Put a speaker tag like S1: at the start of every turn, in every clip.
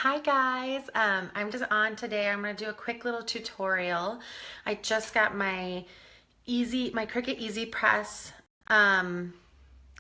S1: Hi guys, I'm just on today. I'm going to do a quick little tutorial. I just got my Cricut Easy Press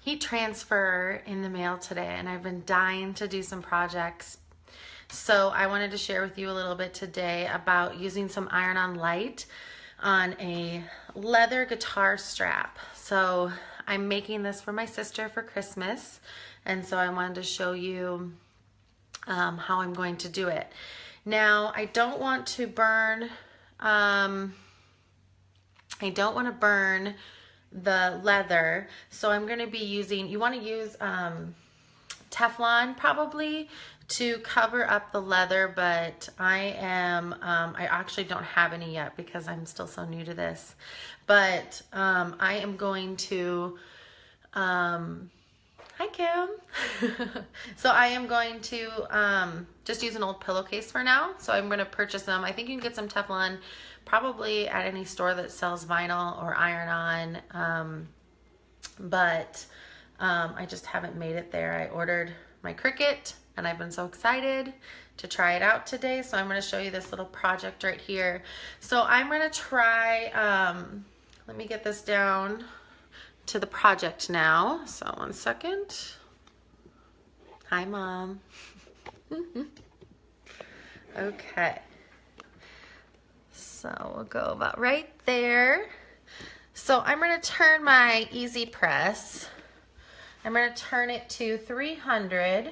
S1: heat transfer in the mail today, and I've been dying to do some projects. So I wanted to share with you a little bit today about using some iron-on light on a leather guitar strap. So I'm making this for my sister for Christmas, and so I wanted to show you how I'm going to do it. Now, I don't want to burn the leather, so I'm going to be using, you want to use Teflon probably to cover up the leather, but I actually don't have any yet because I'm still so new to this, but I am going to, hi Kim. So I am going to just use an old pillowcase for now. So I'm going to purchase them. I think you can get some Teflon probably at any store that sells vinyl or iron-on, but I just haven't made it there. I ordered my Cricut and I've been so excited to try it out today. So I'm going to show you this little project right here. So I'm going to try, let me get this down to the project now. So 1 second. Hi, Mom. Okay. So we'll go about right there. So I'm going to turn my Easy Press. I'm going to turn it to 300,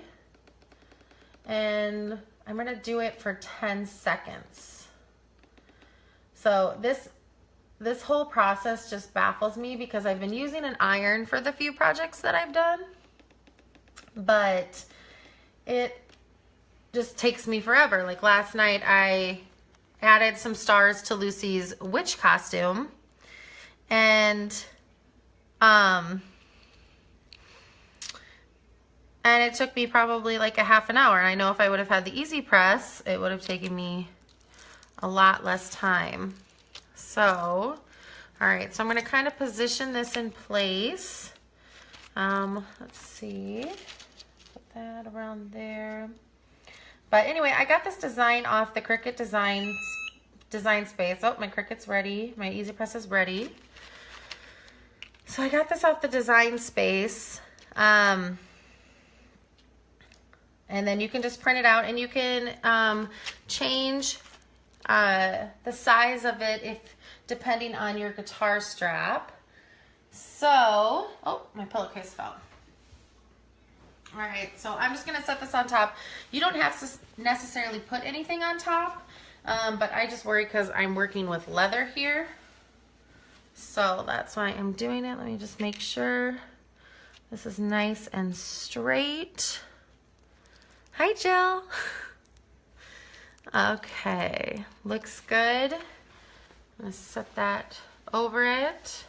S1: and I'm going to do it for 10 seconds. So this whole process just baffles me because I've been using an iron for the few projects that I've done, but it just takes me forever. Like last night I added some stars to Lucy's witch costume, and it took me probably like a half an hour. And I know if I would have had the Easy Press, it would have taken me a lot less time. So, all right, so I'm going to kind of position this in place. Let's see, put that around there. But anyway, I got this design off the Cricut design space. Oh, my Cricut's ready. My Easy Press is ready. So I got this off the design space. And then you can just print it out, and you can change the size of it depending on your guitar strap. So, oh, my pillowcase fell. All right, so I'm just gonna set this on top. You don't have to necessarily put anything on top, but I just worry because I'm working with leather here. So that's why I'm doing it. Let me just make sure this is nice and straight. Hi, Jill. Okay, looks good. I'm gonna set that over it.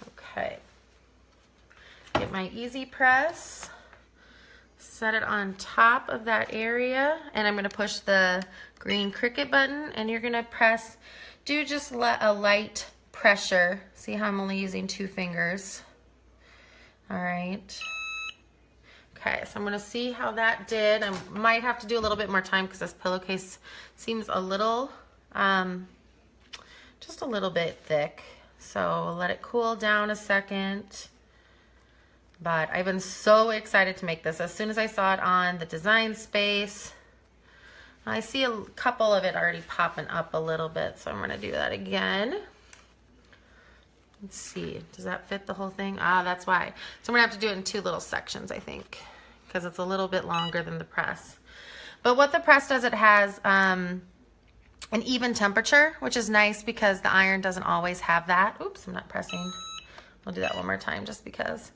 S1: Okay. Get my Easy Press, set it on top of that area, and I'm gonna push the green Cricut button, and you're gonna do just a light pressure. See how I'm only using 2 fingers. All right. Okay, so I'm gonna see how that did. I might have to do a little bit more time because this pillowcase seems a little, just a little bit thick. So we'll let it cool down a second. But I've been so excited to make this. As soon as I saw it on the design space, I see a couple of it already popping up a little bit. So I'm gonna do that again. Let's see, does that fit the whole thing? Ah, that's why. So I'm gonna have to do it in 2 little sections, I think, because it's a little bit longer than the press. But what the press does, it has an even temperature, which is nice because the iron doesn't always have that. Oops, I'm not pressing. We'll do that one more time just because.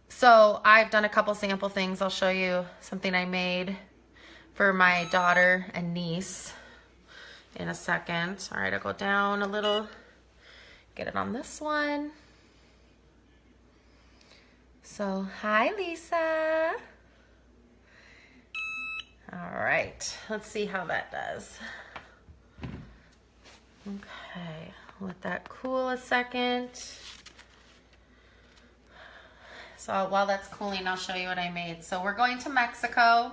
S1: So I've done a couple sample things. I'll show you something I made for my daughter and niece in a second. All right, I'll go down a little, get it on this one. So, hi Lisa. All right, let's see how that does. Okay, let that cool a second. So while that's cooling, I'll show you what I made. So we're going to Mexico.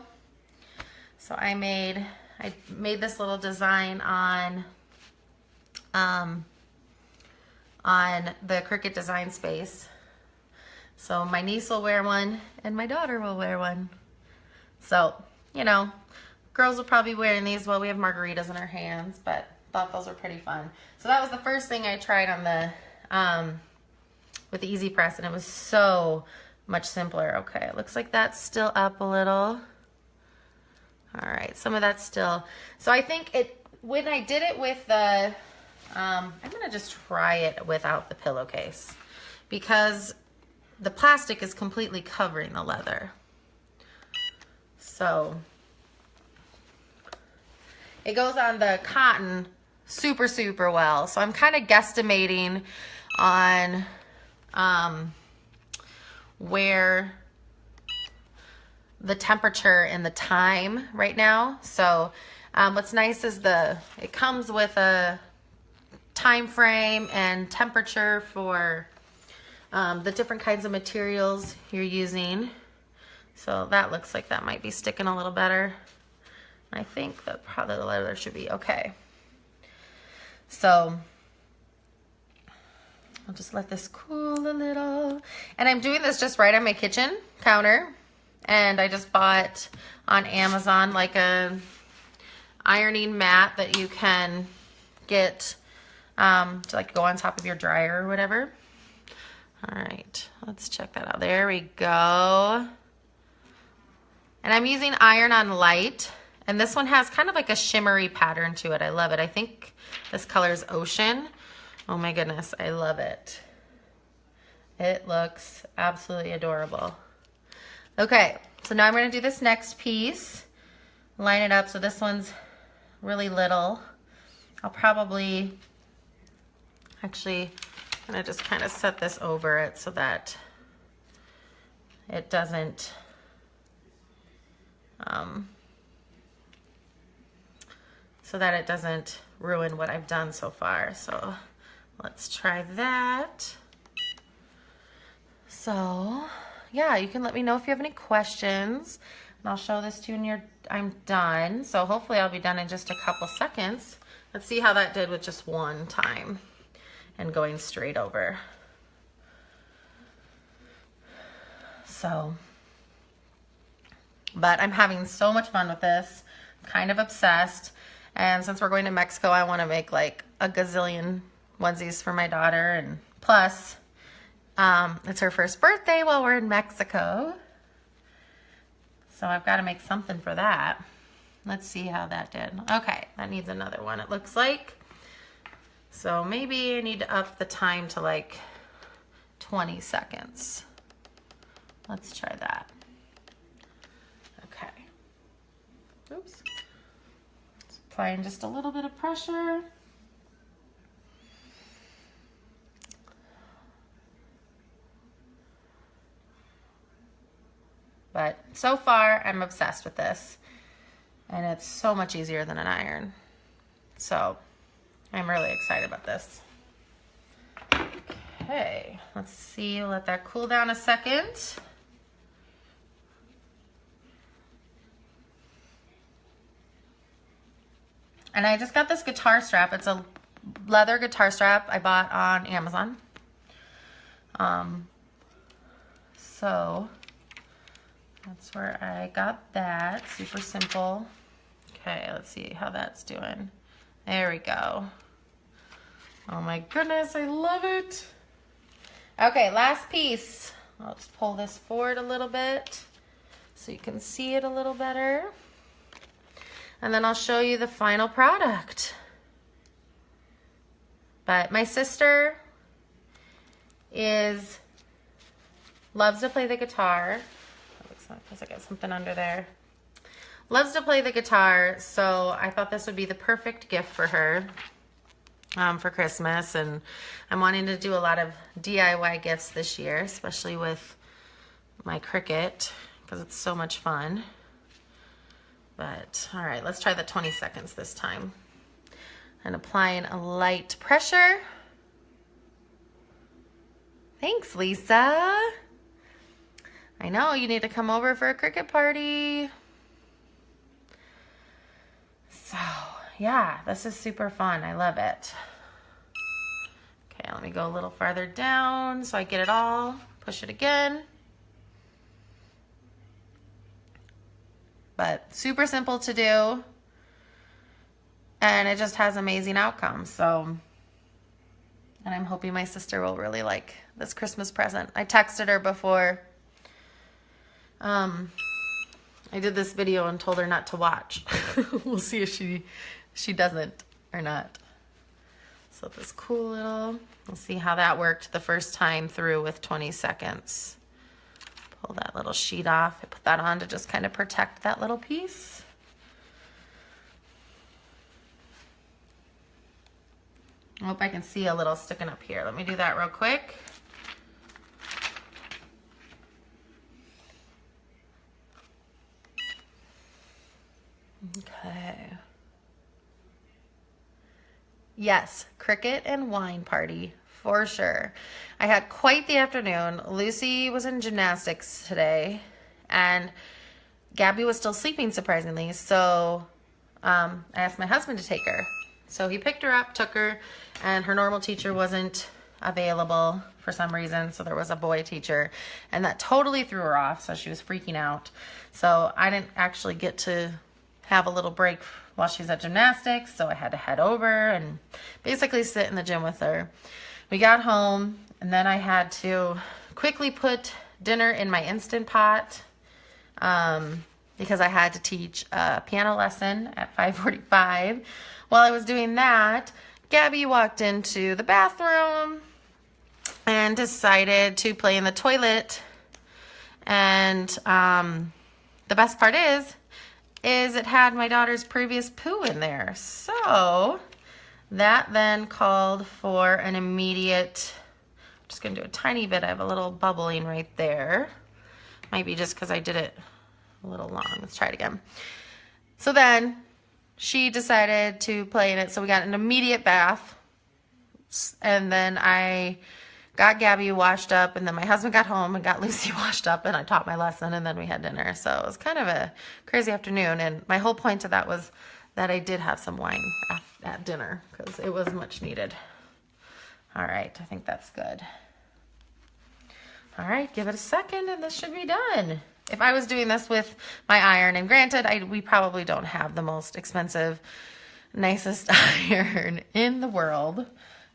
S1: So I made this little design on the Cricut Design Space. So my niece will wear one and my daughter will wear one. So, you know, girls will probably be wearing these while we have margaritas in our hands, but thought those were pretty fun. So that was the first thing I tried on the with the Easy Press, and it was so much simpler. Okay, it looks like that's still up a little. All right, some of that's still. So I think when I did it with the, I'm gonna just try it without the pillowcase because the plastic is completely covering the leather. So it goes on the cotton super, super well. So I'm kind of guesstimating on where the temperature and the time right now. So what's nice is it comes with a time frame and temperature for the different kinds of materials you're using. So that looks like that might be sticking a little better. I think that probably the leather should be okay. So I'll just let this cool a little. And I'm doing this just right on my kitchen counter. And I just bought on Amazon like a ironing mat that you can get to like go on top of your dryer or whatever. All right, let's check that out. There we go. And I'm using Iron-on Light. And this one has kind of like a shimmery pattern to it. I love it. I think this color is Ocean. Oh my goodness, I love it. It looks absolutely adorable. Okay, so now I'm gonna do this next piece. Line it up so this one's really little. I'll probably, actually, I'm gonna just kind of set this over it so that it doesn't, ruin what I've done so far. So let's try that. So yeah, you can let me know if you have any questions, and I'll show this to you when I'm done. So hopefully I'll be done in just a couple seconds. Let's see how that did with just one time and going straight over. So, but I'm having so much fun with this, kind of obsessed. And since we're going to Mexico, I want to make like a gazillion onesies for my daughter. And plus, it's her first birthday while we're in Mexico. So I've got to make something for that. Let's see how that did. Okay, that needs another one, it looks like. So maybe I need to up the time to like 20 seconds. Let's try that. Okay. Oops. Applying just a little bit of pressure. But so far, I'm obsessed with this. And it's so much easier than an iron. So I'm really excited about this. Okay, let's see, let that cool down a second. And I just got this guitar strap. It's a leather guitar strap I bought on Amazon. So that's where I got that. Super simple. Okay, let's see how that's doing. There we go. Oh my goodness, I love it. Okay, last piece. I'll just pull this forward a little bit so you can see it a little better. And then I'll show you the final product. But my sister loves to play the guitar. That looks like I got something under there. Loves to play the guitar, so I thought this would be the perfect gift for her for Christmas. And I'm wanting to do a lot of DIY gifts this year, especially with my Cricut, because it's so much fun. But, all right, let's try the 20 seconds this time. And applying a light pressure. Thanks, Lisa. I know, you need to come over for a Cricut party. So, yeah, this is super fun. I love it. Okay, let me go a little farther down so I get it all. Push it again. But super simple to do. And it just has amazing outcomes. So, and I'm hoping my sister will really like this Christmas present. I texted her before I did this video and told her not to watch. We'll see if she doesn't or not. So this cool little, we'll see how that worked the first time through with 20 seconds. Pull that little sheet off. I put that on to just kind of protect that little piece. I hope I can see a little sticking up here. Let me do that real quick. Okay. Yes, Cricut and wine party for sure. I had quite the afternoon. Lucy was in gymnastics today and Gabby was still sleeping surprisingly. So I asked my husband to take her. So he picked her up, took her, and her normal teacher wasn't available for some reason. So there was a boy teacher and that totally threw her off. So she was freaking out. So I didn't actually get to have a little break while she's at gymnastics, so I had to head over and basically sit in the gym with her. We got home, and then I had to quickly put dinner in my Instant Pot because I had to teach a piano lesson at 5:45. While I was doing that, Gabby walked into the bathroom and decided to play in the toilet. And the best part is it had my daughter's previous poo in there. So that then called for an immediate, I'm just gonna do a tiny bit. I have a little bubbling right there. Might be just because I did it a little long. Let's try it again. So then she decided to play in it. So we got an immediate bath. And then I got Gabby washed up, and then my husband got home and got Lucy washed up, and I taught my lesson, and then we had dinner. So it was kind of a crazy afternoon, and my whole point to that was that I did have some wine at dinner because it was much needed. All right, I think that's good. All right, give it a second, and this should be done. If I was doing this with my iron, and granted, we probably don't have the most expensive, nicest iron in the world,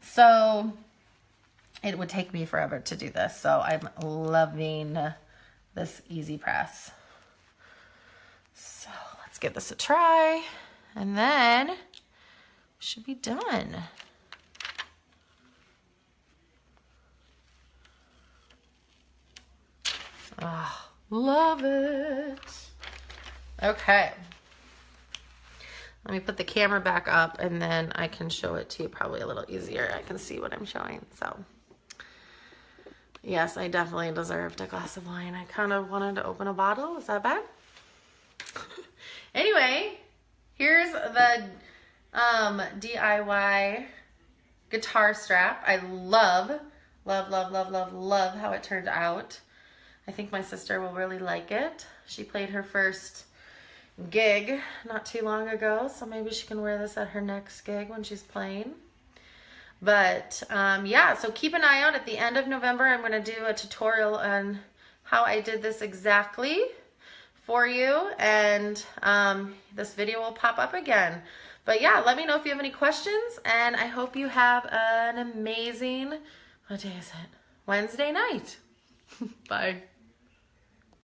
S1: so it would take me forever to do this. So I'm loving this Easy Press. So let's give this a try, and then we should be done. Oh, love it. Okay. Let me put the camera back up, and then I can show it to you probably a little easier. I can see what I'm showing. So yes, I definitely deserved a glass of wine. I kind of wanted to open a bottle. Is that bad? Anyway, here's the DIY guitar strap. I love how it turned out. I think my sister will really like it. She played her first gig not too long ago, so maybe she can wear this at her next gig when she's playing. But yeah, so keep an eye out. At the end of November, I'm going to do a tutorial on how I did this exactly for you, and this video will pop up again. But yeah, let me know if you have any questions, and I hope you have an amazing, what day is it? Wednesday night. Bye.